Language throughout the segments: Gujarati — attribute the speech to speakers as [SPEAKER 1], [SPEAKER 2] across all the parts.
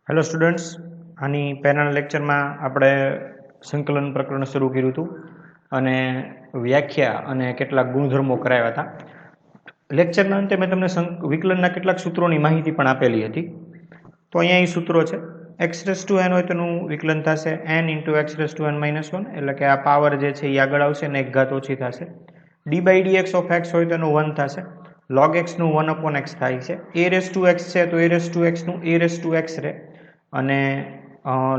[SPEAKER 1] હેલો સ્ટુડન્ટ્સ, આની પહેલાંના લેક્ચરમાં આપણે સંકલન પ્રકરણ શરૂ કર્યું હતું અને વ્યાખ્યા અને કેટલાક ગુણધર્મો કરાવ્યા હતા. લેક્ચરના અંતે મેં તમને વિકલનના કેટલાક સૂત્રોની માહિતી પણ આપેલી હતી. તો અહીંયા એ સૂત્રો છે. x⁻n હોય તેનું વિકલન થશે n × x⁻n-1, એટલે કે આ પાવર જે છે એ આગળ આવશે અને એક ઘાત ઓછી થશે. d/dx ઓફ x હોય તેનું 1 થશે. log x નું 1/x થાય છે. a⁻x છે તો a⁻x નું a⁻x રહે અને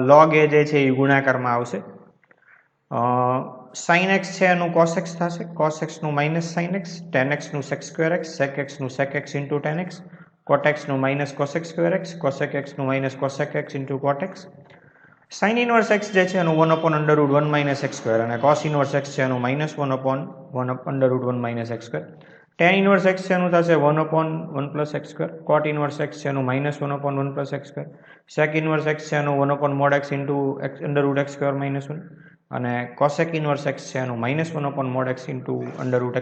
[SPEAKER 1] log a જે છે એ ગુણાકારમાં આવશે. sin x છે એનું cos x થશે, cos x નું -sin x, tan x નું sec²x, sec x નું sec x × tan x, cot x નું -cos x²x, cosec x નું -cosec x × cot x. sin inverse x જે છે એનું 1/√1 - x² અને cos inverse x છે એનું -1/√1 - x². tan inverse x છે એનું થશે 1/1 + x², cot inverse x છે એનું -1/1 + x², sec inverse x છે એનું 1/mod x × x² - 1 અને cosec inverse x છે એનું -1/mod x ×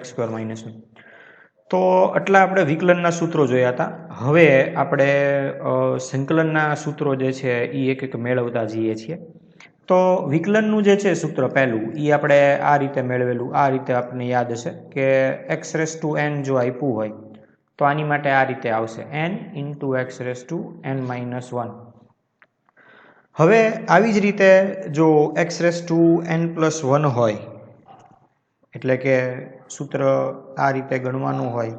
[SPEAKER 1] x² - 1. તો આટલા આપણે વિકલનના સૂત્રો જોયા હતા. હવે આપણે સંકલનના સૂત્રો જે છે એ એક એક મેળવતા જઈએ છીએ. તો વિકલનનું જે છે સૂત્ર પહેલું એ આપણે આ રીતે મેળવેલું, આ રીતે આપણને યાદ હશે કે x⁻n જો આપ્યું હોય તો આની માટે આ રીતે આવશે n × x⁻n-1. હવે આવી જ રીતે જો x⁻n+1 હોય, એટલે કે સૂત્ર આ રીતે ગણવાનું હોય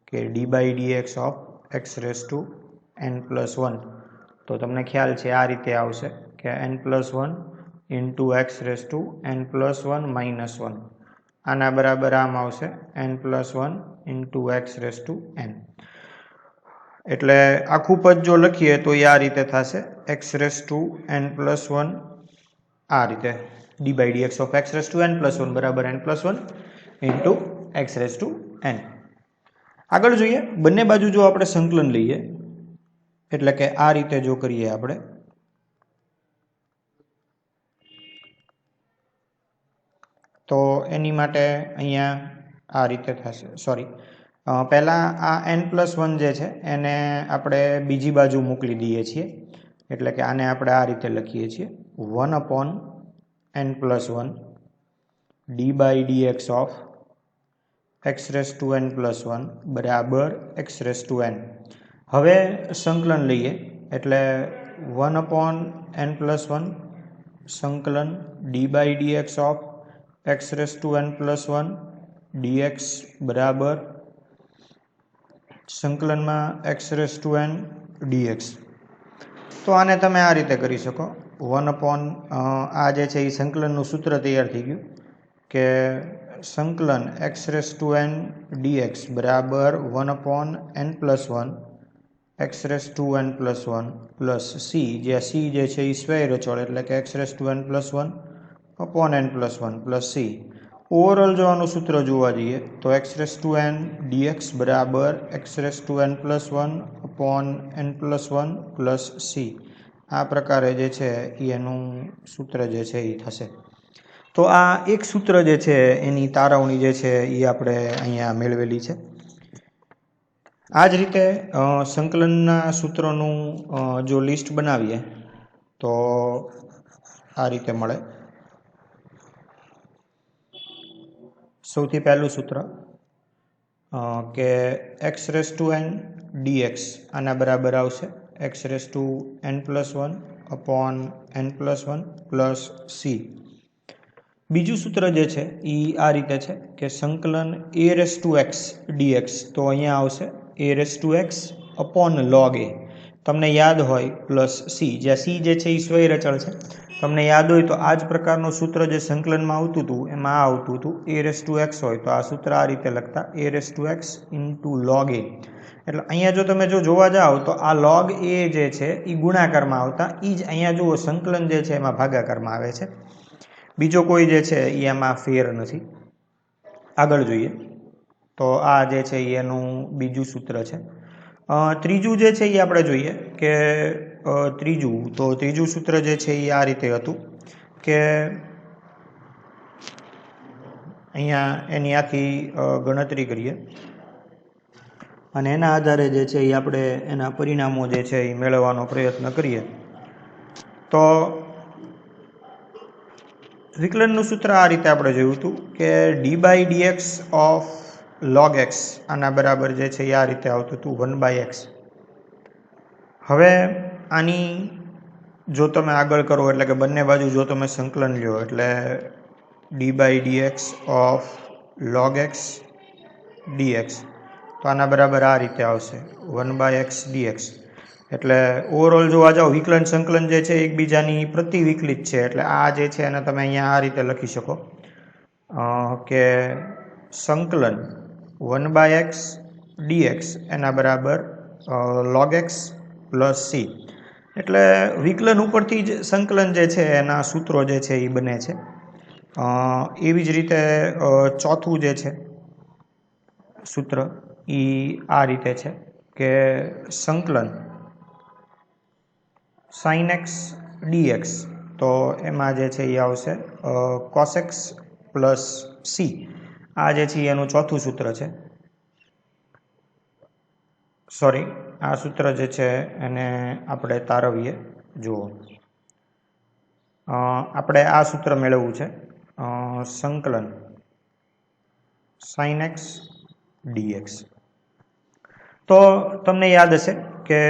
[SPEAKER 1] કે d/dx ઓફ x⁻n+1, તો તમને ખ્યાલ છે આ રીતે આવશે કે n+1 × x⁻n+1 - આના બરાબર આમ આવશે n+1 × x⁻n. એટલે આખું પદ જો લખીએ તો એ આ રીતે થશે x⁻n+1 આ રીતે d/dx ઓફ x⁻n+1 બરાબર n+1 × x⁻n. આગળ જોઈએ, બંને બાજુ જો આપણે સંકલન લઈએ, એટલે કે આ રીતે જો કરીએ આપણે, તો એની માટે અહીંયા આ રીતે થશે. સોરી, પહેલાં આ n+1 જે છે એને આપણે બીજી બાજુ મોકલી દઈએ છીએ. એટલે કે આને આપણે આ રીતે લખીએ છીએ 1/n+1 d/dx ઓફ x⁻n+1 બરાબર x⁻n. હવે સંકલન લઈએ એટલે 1/n+1 સંકલન d/dx ઓફ x⁻n+1 dx બરાબર સંકલનમાં x⁻n dx. તો આને તમે આ રીતે કરી શકો 1/ આ જે છે એ સંકલનનું સૂત્ર તૈયાર થઈ ગયું કે સંકલન x⁻n dx બરાબર 1/n+1 x⁻n+1 પ્લસ c, જે c જે છે એ સ્વૈર અચળ એટલે કે x⁻n+1 n+1 plus c. Overall જો આનું સૂત્ર જોવા જઈએ તો x⁻n dx બરાબર x⁻n+1 n+1 પ્લસ c. આ પ્રકારે જે છે એનું સૂત્ર જે છે એ થશે. તો આ એક સૂત્ર જે છે એની તારવણી જે છે એ આપણે અહીંયા મેળવેલી છે. આ જ રીતે સંકલનના સૂત્રોનું જો લિસ્ટ બનાવીએ તો આ રીતે મળે. સૌથી પહેલું સૂત્ર કે x⁻n dx આના બરાબર આવશે x⁻n+1 n+1 પ્લસ c. બીજું સૂત્ર જે છે એ આ રીતે છે કે સંકલન a⁻x dx, તો અહીંયા આવશે a⁻x log a. તમને યાદ હોય પ્લસ c, જ્યાં c જે છે એ સ્વૈર અચળ છે. તમને યાદ હોય તો આ જ પ્રકારનું સૂત્ર જે સંકલનમાં આવતું હતું એમાં આ આવતું હતું a⁻x હોય તો આ સૂત્ર આ રીતે લખતા a⁻x × log a. એટલે અહીંયા જો તમે જોવા જાઓ તો આ log a જે છે એ ગુણાકારમાં આવતા, એ જ અહીંયા જુઓ સંકલન જે છે એમાં ભાગાકારમાં આવે છે. બીજો કોઈ જે છે એ એમાં ફેર નથી. આગળ જોઈએ તો આ જે છે એનું બીજું સૂત્ર છે. ત્રીજું જે છે એ આપણે જોઈએ કે ત્રીજું સૂત્ર જે છે એ આ રીતે હતું કે અહીંયા એની આખી ગણતરી કરીએ અને એના આધારે જે છે એ આપણે એના પરિણામો જે છે એ મેળવવાનો પ્રયત્ન કરીએ તો વિકલનનું સૂત્ર આ રીતે આપણે જોયું હતું કે d/dx ઓફ log x આના બરાબર જે છે એ આ રીતે આવતું હતું 1/x. હવે આની જો તમે આગળ કરો એટલે કે બંને બાજુ જો તમે સંકલન લ્યો એટલે d/dx of log x dx તો આના બરાબર આ રીતે આવશે 1/x dx. એટલે ઓવરઓલ જોવા જાઓ વિકલન સંકલન જે છે એકબીજાની પ્રતિવિકલિત છે. એટલે આ જે છે એને તમે અહીંયા આ રીતે લખી શકો કે સંકલન 1/x dx એના બરાબર log x પ્લસ c. એટલે વિકલન ઉપરથી જ સંકલન જે છે એના સૂત્રો જે છે એ બને છે. એવી જ રીતે ચોથું જે છે સૂત્ર એ આ રીતે છે કે સંકલન sin x dx તો એમાં જે છે એ આવશે cos x પ્લસ c. આ જે છે એનું ચોથું સૂત્ર છે. સોરી, આ સૂત્ર જે છે એને આપણે તારવીએ. જુઓ, આપણે આ સૂત્ર મેળવવું છે સંકલન sin x dx. તો તમને યાદ હશે કે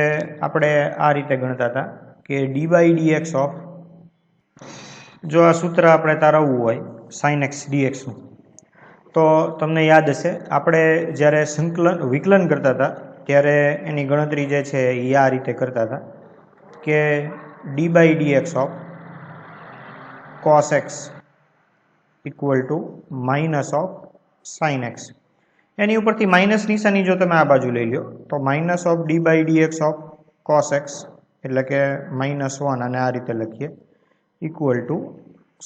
[SPEAKER 1] આપણે આ રીતે ગણતા હતા કે d/dx ઓફ, જો આ સૂત્ર આપણે તારવવું હોય sin x dx નું, તો તમને યાદ હશે આપણે જ્યારે વિકલન કરતા હતા ત્યારે એની ગણતરી જે છે એ આ રીતે કરતા હતા કે d/dx of cos x equal to minus of sin x. એની ઉપરથી માઇનસ નિશાની જો તમે આ બાજુ લઈ લો તો minus of d/dx of cos x એટલે કે -1 અને આ રીતે લખીએ ઇક્વલ ટુ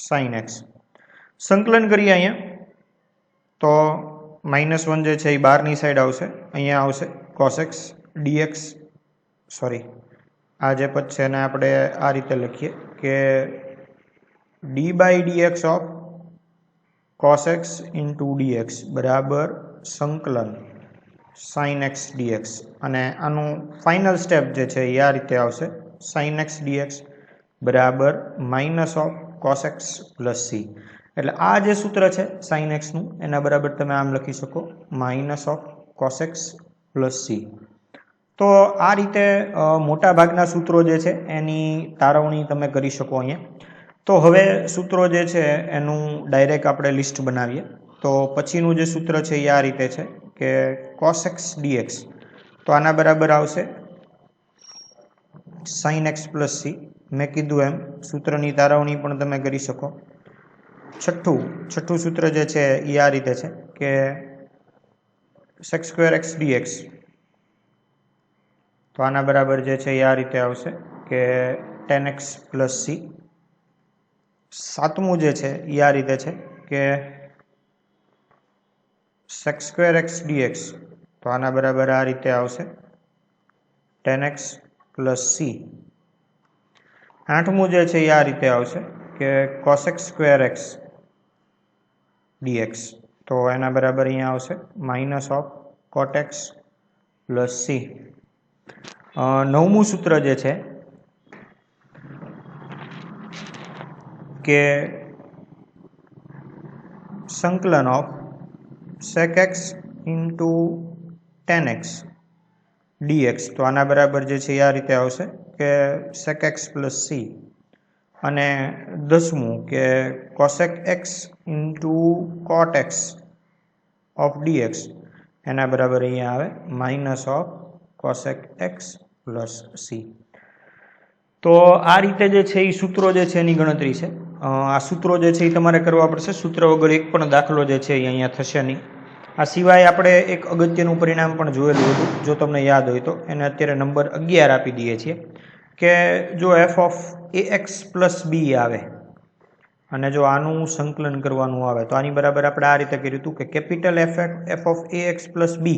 [SPEAKER 1] sin x. સંકલન કરીએ અહીંયા તો -1 જે છે એ બહારની સાઈડ આવશે, અહીંયા આવશે cos x dx. સોરી, આ જે પદ છે એને આપણે આ રીતે લખીએ કે d/dx of cos x into dx બરાબર સંકલન sin x dx. અને આનું ફાઇનલ સ્ટેપ જે છે એ આ રીતે આવશે sin x dx બરાબર minus of cos x plus c. એટલે આ જે સૂત્ર છે sin x નું એના બરાબર તમે આમ લખી શકો minus of cos x plus c. તો આ રીતે મોટા ભાગના સૂત્રો જે છે એની તારવણી તમે કરી શકો અહીંયા. તો હવે સૂત્રો જે છે એનું ડાયરેક્ટ આપણે લિસ્ટ બનાવીએ. તો પછીનું જે સૂત્ર છે એ આ રીતે છે કે cos x dx તો આના બરાબર આવશે sin x પ્લસ c. મેં કીધું એમ સૂત્રની તારવણી પણ તમે કરી શકો. છઠ્ઠું સૂત્ર જે છે એ આ રીતે છે કે sec² x dx તો આના બરાબર જે છે એ આ રીતે આવશે કે tan x પ્લસ c. સાતમું જે છે એ આ રીતે છે કે sec² x dx તો આના બરાબર આ રીતે આવશે tan x પ્લસ c. આઠમું જે છે એ આ રીતે આવશે કે cos x² x dx તો એના બરાબર અહીંયા આવશે minus of cot x plus c. નવમું સૂત્ર જે છે કે સંકલન of sec x into tan x dx તો આના બરાબર જે છે આ રીતે આવશે કે sec x પ્લસ c. અને 10મું કે cosec x into cot x of dx એના બરાબર અહીંયા આવે minus of cosec x plus c. તો આ રીતે જે છે એ સૂત્રો જે છે એની ગણતરી છે. આ સૂત્રો જે છે એ તમારે કરવા પડશે. સૂત્ર વગર એક પણ દાખલો જે છે એ અહીંયા થશે નહીં. આ સિવાય આપણે એક અગત્યનું પરિણામ પણ જોયેલું હતું, જો તમને યાદ હોય તો. એને અત્યારે નંબર 11 આપી દઈએ છીએ કે જો f of ax plus b આવે અને જો આનું સંકલન કરવાનું આવે તો આની બરાબર આપણે આ રીતે કર્યું હતું કે capital f of ax plus b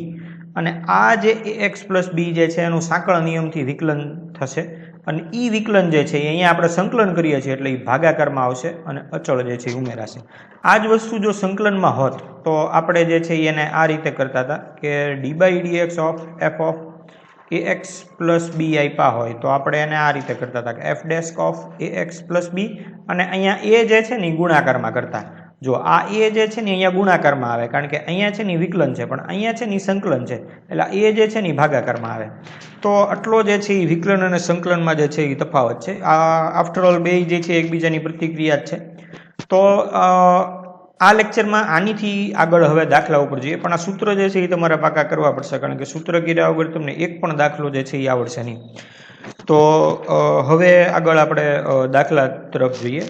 [SPEAKER 1] અને આ જે ax પ્લસ b જે છે એનું સાંકળ નિયમથી વિકલન થશે. અને એ વિકલન જે છે અહીંયા આપણે સંકલન કરીએ છીએ એટલે એ ભાગાકારમાં આવશે અને અચળ જે છે એ ઉમેરાશે. આ જ વસ્તુ જો સંકલનમાં હોત તો આપણે જે છે એને આ રીતે કરતા હતા કે d/dx of f of A X plus B આપ્યા હોય તો આપણે એને આ રીતે કરતા હતા કે એફ ડેસ્ક of A X plus B, અને અહીંયા એ જે છે ને એ ગુણાકારમાં કરતા. જો આ એ જે છે ને અહીંયા ગુણાકારમાં આવે, કારણ કે અહીંયા છે ને વિકલન છે, પણ અહીંયા છે ને સંકલન છે, એટલે એ જે છે ને ભાગાકારમાં આવે. તો આટલો જે છે એ વિકલન અને સંકલનમાં જે છે એ તફાવત છે. આફ્ટરઓલ બે જે છે એકબીજાની પ્રતિક્રિયા જ છે. તો આ લેક્ચરમાં આનીથી આગળ હવે દાખલા ઉપર જઈએ, પણ આ સૂત્ર જે છે એ તમારે પાકા કરવા પડશે, કારણ કે સૂત્ર કર્યા વગર તમને એક પણ દાખલો જે છે એ આવડશે નહીં. તો હવે આગળ આપણે દાખલા તરફ જોઈએ.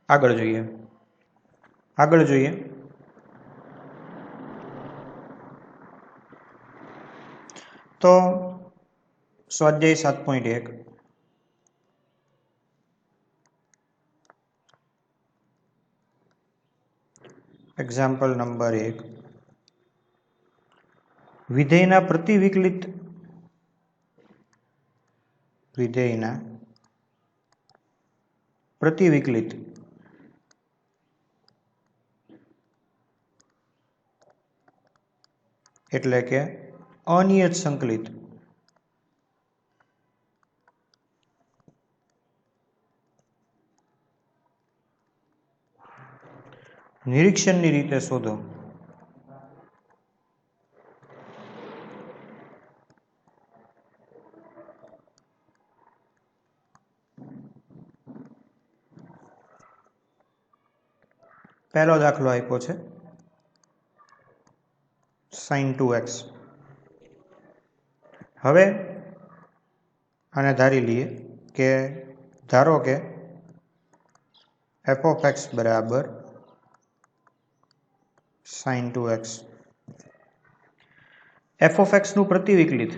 [SPEAKER 1] આગળ જોઈએ તો સ્વાધ્યાય 7.1 એક્ઝામ્પલ નંબર 1, વિધેયના પ્રતિવિકલિત એટલે કે અનિયત સંકલિત નિરીક્ષણની રીતે શોધો. પહેલો દાખલો આપ્યો છે sin 2x. હવે આને ધારી લઈએ કે ધારો કે f of x બરાબર sin 2x. f of x નું પ્રતિવિકલિત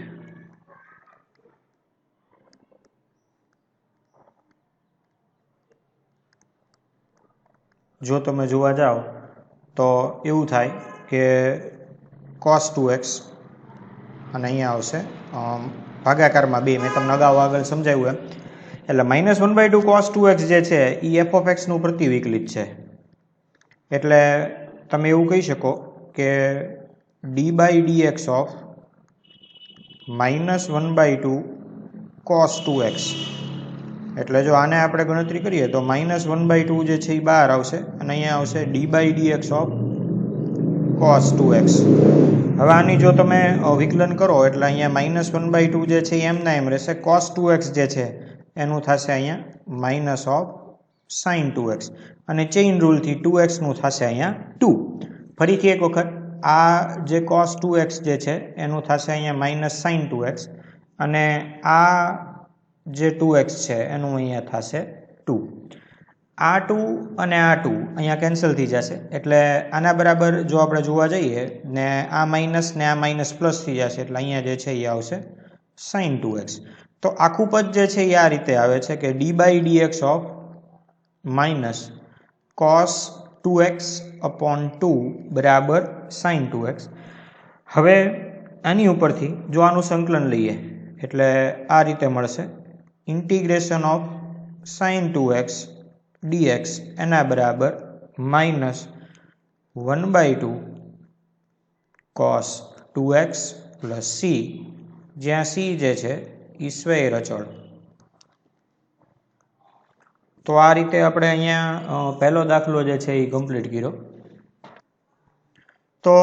[SPEAKER 1] જો તમે જોવા જાઓ તો એવું થાય કે cos 2x અને અહીંયા આવશે ભાગાકારમાં 2. મેં તમને અગાઉ આગળ સમજાવ્યું એમ. એટલે -1/2 cos 2x જે છે એ f of x નું પ્રતિવિકલિત છે. એટલે તમે એવું કહી શકો કે d/dx of -1/2 cos 2x. એટલે જો આને આપણે ગણતરી કરીએ તો -1/2 જે છે એ બહાર આવશે, અને અહીંયા આવશે d/dx of cos 2x. હવે આની જો તમે વિકલન કરો એટલે અહીંયા -1/2 જે છે એમના એમ રહેશે. cos 2x જે છે એનું થશે અહીંયા માઇનસ ઓફ sin 2x, અને ચેઇન રૂલથી 2x નું થશે અહીંયા 2. ફરીથી એક વખત આ જે cos 2x જે છે એનું થશે અહીંયા માઇનસ sin 2x, અને આ જે 2x છે એનું અહીંયા થશે 2. આ 2 અને આ 2 અહીંયા કેન્સલ થઈ જશે, એટલે આના બરાબર જો આપણે જોવા જઈએ ને આ માઇનસ ને આ માઇનસ પ્લસ થઈ જશે, એટલે અહીંયા જે છે એ આવશે sin 2x. તો આખું પદ જે છે એ આ રીતે આવે છે કે d/dx of minus cos 2x upon 2 બરાબર sin 2x. હવે આની ઉપરથી જો આનું સંકલન લઈએ એટલે આ રીતે મળશે integration of sin 2x dx એના બરાબર -1/2 cos 2x પ્લસ c, જ્યાં c જે છે એ સ્વૈર અચળ. તો આ રીતે આપણે અહીંયા પહેલો દાખલો જે છે એ કમ્પ્લીટ કર્યો. તો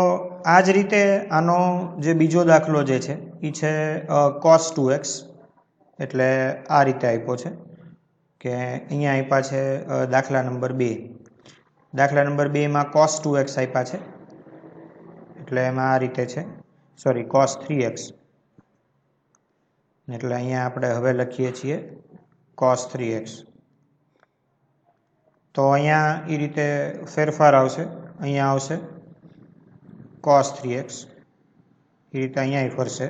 [SPEAKER 1] આ જ રીતે આનો જે બીજો દાખલો જે છે એ છે cos 2x. એટલે આ રીતે આપ્યો છે કે અહીંયા આપ્યા છે દાખલા નંબર 2. દાખલા નંબર 2માં cos 2x આપ્યા છે, એટલે એમાં આ રીતે છે, સોરી cos 3x. એટલે અહીંયા આપણે હવે લખીએ છીએ cos 3x. તો અહીંયા એ રીતે ફેરફાર આવશે, અહીંયા આવશે cos 3x, એ રીતે અહીંયા ફરશે,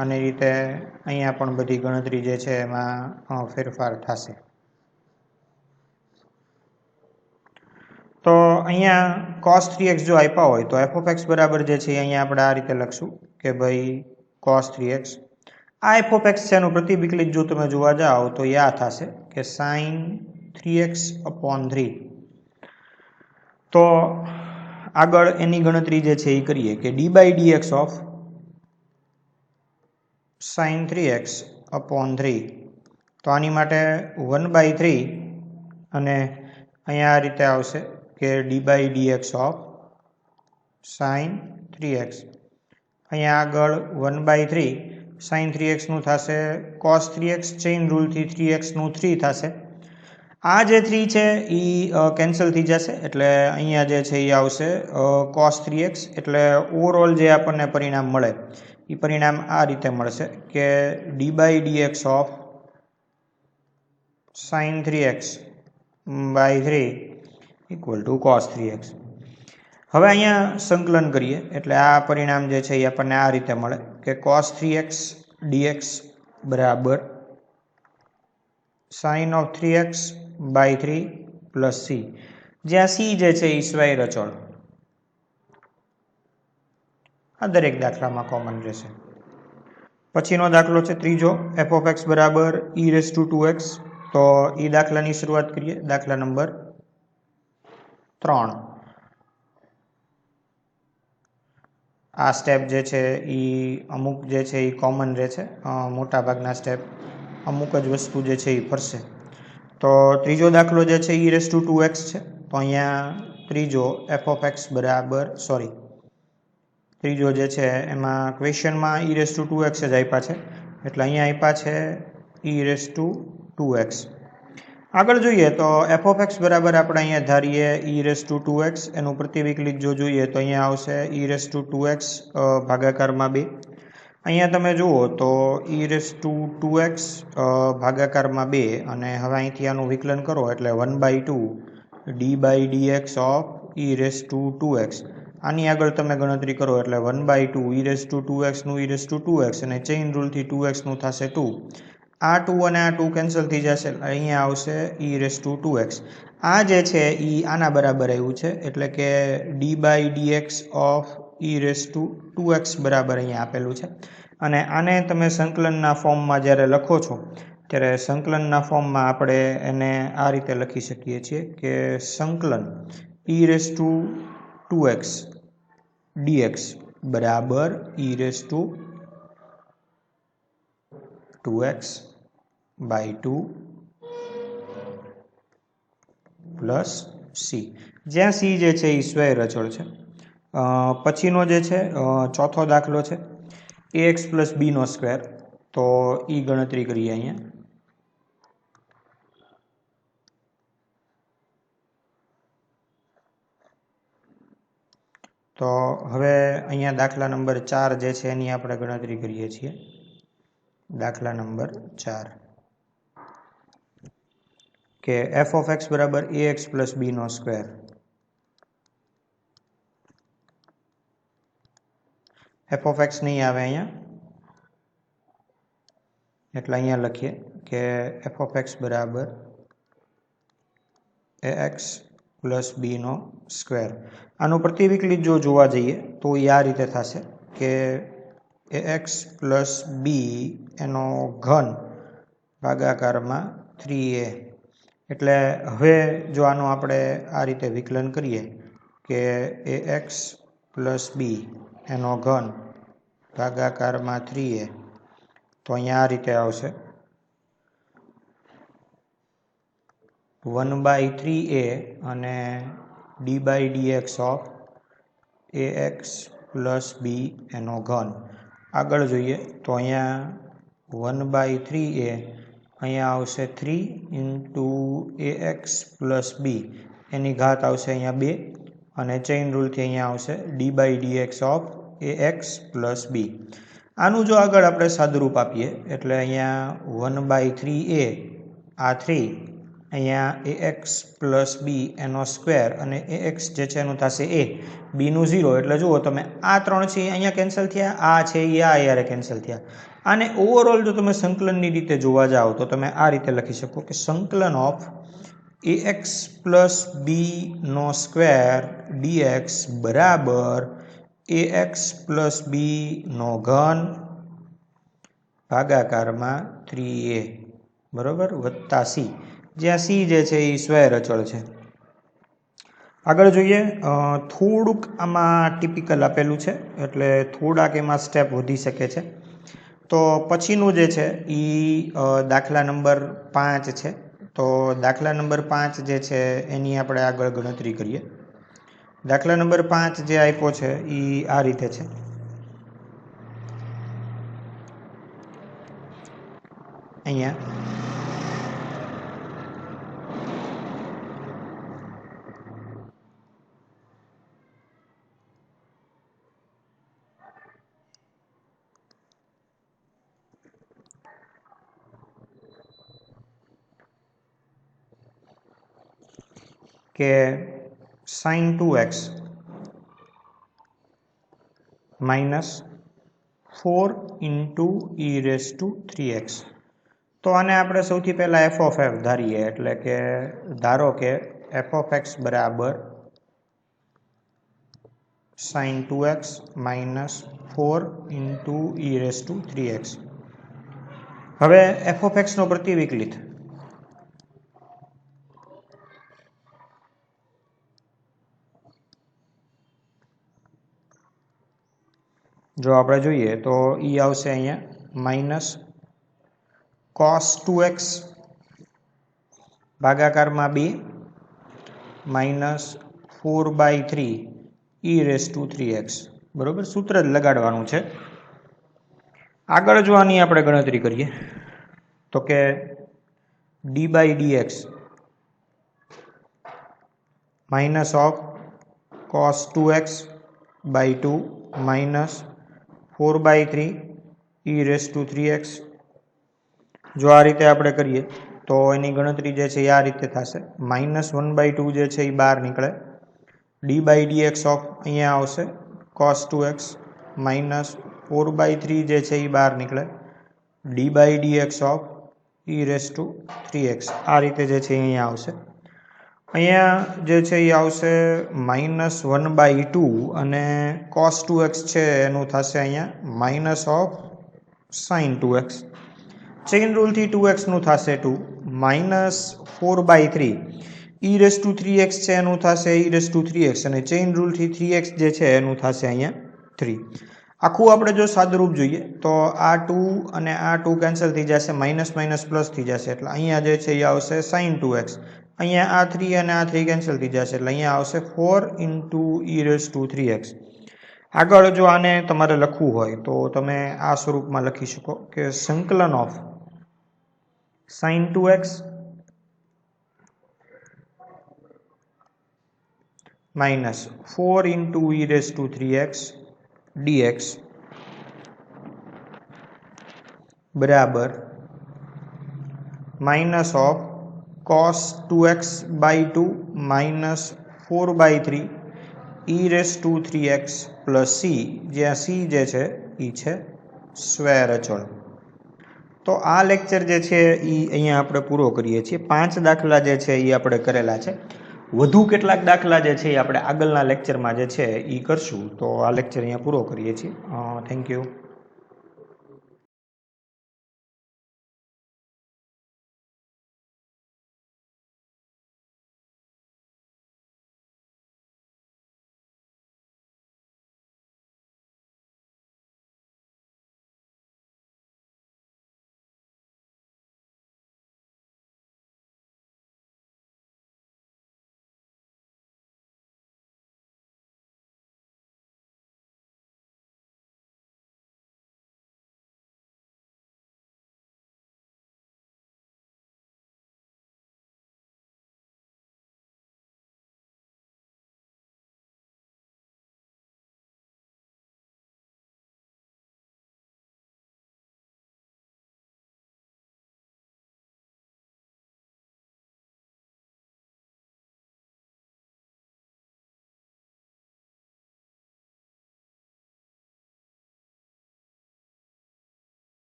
[SPEAKER 1] અને એ રીતે અહીંયા પણ બધી ગણતરી જે છે એમાં ફેરફાર થશે. તો અહીંયા cos 3x જો આપ્યા હોય તો f of x બરાબર જે છે અહીંયા આપણે આ રીતે લખશું કે ભાઈ cos 3x. આ f of x છે એનું પ્રતિવિકલિત જો તમે જોવા જાઓ તો આ થશે કે sin 3x upon 3. તો આગળ એની ગણતરી જે છે એ કરીએ કે d/dx of sin 3x upon 3. તો આની માટે 1/3 અને અહીંયા આ રીતે આવશે કે d/dx ઓફ sin 3x. અહીંયા આગળ 1/3 sin 3xનું થશે cos 3x, ચેઇન રૂલથી 3xનું 3 થશે. આ જે 3 છે એ કેન્સલ થઈ જશે એટલે અહીંયા જે છે એ આવશે cos 3x. એટલે ઓવરઓલ જે આપણને પરિણામ મળે એ પરિણામ આ રીતે મળશે કે d/dx of sin 3x by 3 equal to cos 3x. હવે અહીંયા સંકલન કરીએ એટલે આ પરિણામ જે છે એ આપણને આ રીતે મળે કે cos 3x dx બરાબર sin of 3x by 3 plus c, જ્યાં c જે છે એ સ્વૈર અચળ. આ દરેક દાખલામાં કોમન રહેશે. પછીનો દાખલો છે ત્રીજો, f of x બરાબર e raised to 2x. તો એ દાખલાની શરૂઆત કરીએ. દાખલા નંબર 3. આ સ્ટેપ જે છે એ અમુક જે છે એ કોમન રહે છે, મોટાભાગના સ્ટેપ અમુક જ વસ્તુ જે છે એ ફરશે. તો ત્રીજો દાખલો જે છે e raised to 2x છે. તો અહીંયા ત્રીજો f of x બરાબર ત્રીજો જે છે એમાં ક્વેશ્ચનમાં e raised to 2x જ આપ્યા છે એટલે અહીંયા આપ્યા છે e raised to 2x. આગળ જોઈએ તો f of x બરાબર આપણે અહીંયા ધારીએ e raised to 2x. એનું પ્રતિવિકલિત જો જોઈએ તો અહીંયા આવશે e raised to 2x ભાગાકારમાં 2. અહીંયા તમે જુઓ તો e raised to 2x ભાગાકારમાં 2 અને હવે અહીંથી આનું વિકલન કરો એટલે 1/2 d/dx of e raised to 2x. આની આગળ તમે ગણતરી કરો એટલે 1/2 e raised to 2x નું e raised to 2x અને ચેઇન રૂલથી 2x નું થશે 2. આ 2 અને આ 2 કેન્સલ થઈ જશે. અહીંયા આવશે e raised to 2x. આ જે છે એ આના બરાબર આવ્યું છે એટલે કે d/dx of e raised to 2x બરાબર અહીંયા આપેલું છે. અને આને તમે સંકલનના ફોર્મમાં જ્યારે લખો છો ત્યારે સંકલનના ફોર્મમાં આપણે એને આ રીતે લખી શકીએ છીએ કે સંકલન e raised to 2x dx બરાબર e raised to 2x by 2 plus c, જ્યાં c જે છે એ સ્વૈર અચળ છે. પછીનો જે છે ચોથો દાખલો છે ax પ્લસ b નો સ્ક્વેર. તો એ ગણતરી કરીએ અહીંયા. તો હવે અહીંયા દાખલા નંબર 4 જે છે એની આપણે ગણતરી કરીએ છીએ. દાખલા નંબર 4 કે f of x બરાબર ax પ્લસ b નો સ્ક્વેર. f of x નહીં આવે અહીંયા એટલે અહીંયા લખીએ કે f of x બરાબર ax પ્લસ b નો સ્ક્વેર. આનું પ્રતિવિકલિત જો જોવા જઈએ તો એ આ રીતે થશે કે ax પ્લસ b એનો ઘન ભાગાકારમાં 3a. એટલે હવે જો આનું આપણે આ રીતે વિકલન કરીએ કે ax પ્લસ b એનો ઘન ભાગાકારમાં 3a તો અહીંયા આ રીતે આવશે 1/3a અને d/dx of ax plus b એનો ઘન. આગળ જોઈએ તો અહીંયા 1/3a અહીંયા આવશે 3 ઇન્ટુ ax પ્લસ b એની ઘાત આવશે અહીંયા 2 અને ચેઇન રૂલથી અહીંયા આવશે d/dx of ax plus b. આનું જો આગળ આપણે સાદુરૂપ આપીએ એટલે અહીંયા 1/3a આ 3 અહીંયા ax પ્લસ b એનો સ્ક્વેર અને ax જે છે એનું થશે a, b નું 0. એટલે જુઓ તમે આ 3 છે અહીંયા કેન્સલ થયા, આ છે એ આ યારે કેન્સલ થયા. આને ઓવરઓલ જો તમે સંકલનની રીતે જોવા જાઓ તો તમે આ રીતે લખી શકો કે સંકલન ઓફ ax પ્લસ b નો સ્ક્વેર dx બરાબર ax પ્લસ b નો ઘન ભાગાકારમાં 3a બરાબર વત્તા c, જ્યાં c જે છે એ સ્વૈર અચળ છે. આગળ જોઈએ થોડુંક આમાં ટિપિકલ આપેલું છે એટલે થોડાક એમાં સ્ટેપ વધી શકે છે. તો પછીનું જે છે એ દાખલા નંબર 5 છે. તો દાખલા નંબર 5 જે છે એની આપણે આગળ ગણતરી કરીએ. દાખલા નંબર 5 જે આપ્યો છે એ આ રીતે છે. અહીંયા કે sin 2x minus 4 into e raised to 3x. તો આને આપણે સૌથી પહેલાં f of f ધારીએ. એટલે કે ધારો કે f of x બરાબર sin 2x minus 4 into e raised to 3x. હવે f of x નો પ્રતિવિકલિત જો આપણે જોઈએ તો એ આવશે અહીંયા minus cos 2x ભાગાકારમાં 2 minus 4/3 e raised to 3x. બરોબર, સૂત્ર જ લગાડવાનું છે. આગળ જો આની આપણે ગણતરી કરીએ તો કે d/dx minus of cos 2x by 2 minus 4/3 e raised to 3x. જો આ રીતે આપણે કરીએ તો એની ગણતરી જે છે એ આ રીતે થશે. માઇનસ 1/2 જે છે એ બહાર નીકળે. d/dx ઓફ અહીંયા આવશે cos 2x માઇનસ 4/3 જે છે એ બહાર નીકળે. d/dx of e raised to 3x આ રીતે જે છે અહીંયા આવશે. અહીંયા જે છે એ આવશે માઇનસ 1/2 અને cos 2x છે એનું થશે અહીંયા minus of sin 2x. Chain રૂલથી 2x નું થશે 2 minus 4/3 e raised to 3x છે એનું થશે e raised to 3x અને ચેઇન રૂલથી 3x જે છે એનું થશે અહીંયા 3. આખું આપણે જો સાદુરૂપ જોઈએ તો આ 2 અને આ 2 કેન્સલ થઈ જશે, માઇનસ માઇનસ પ્લસ થઈ જશે. એટલે અહીંયા જે છે એ આવશે sin 2x. અહીંયા આ 3 અને આ 3 કેન્સલ થઈ જશે એટલે અહીંયા આવશે 4 into e raised to 3x. આગળ જો આને તમારે લખવું હોય તો તમે આ સ્વરૂપમાં લખી શકો કે સંકલન of sin 2x minus 4 into e raised to 3x dx બરાબર minus of cos 2x by 2 minus 4/3 e raised to 3x plus c, જ્યાં c જે છે એ છે સ્વેર અચળ. તો આ લેક્ચર જે છે એ અહીંયા આપણે પૂરો કરીએ છીએ. 5 દાખલા જે છે એ આપણે કરેલા છે. વધુ કેટલાક દાખલા જે છે એ આપણે આગળના લેક્ચરમાં જે છે એ કરશું. તો આ લેક્ચર અહીંયા પૂરો કરીએ છીએ. Thank you.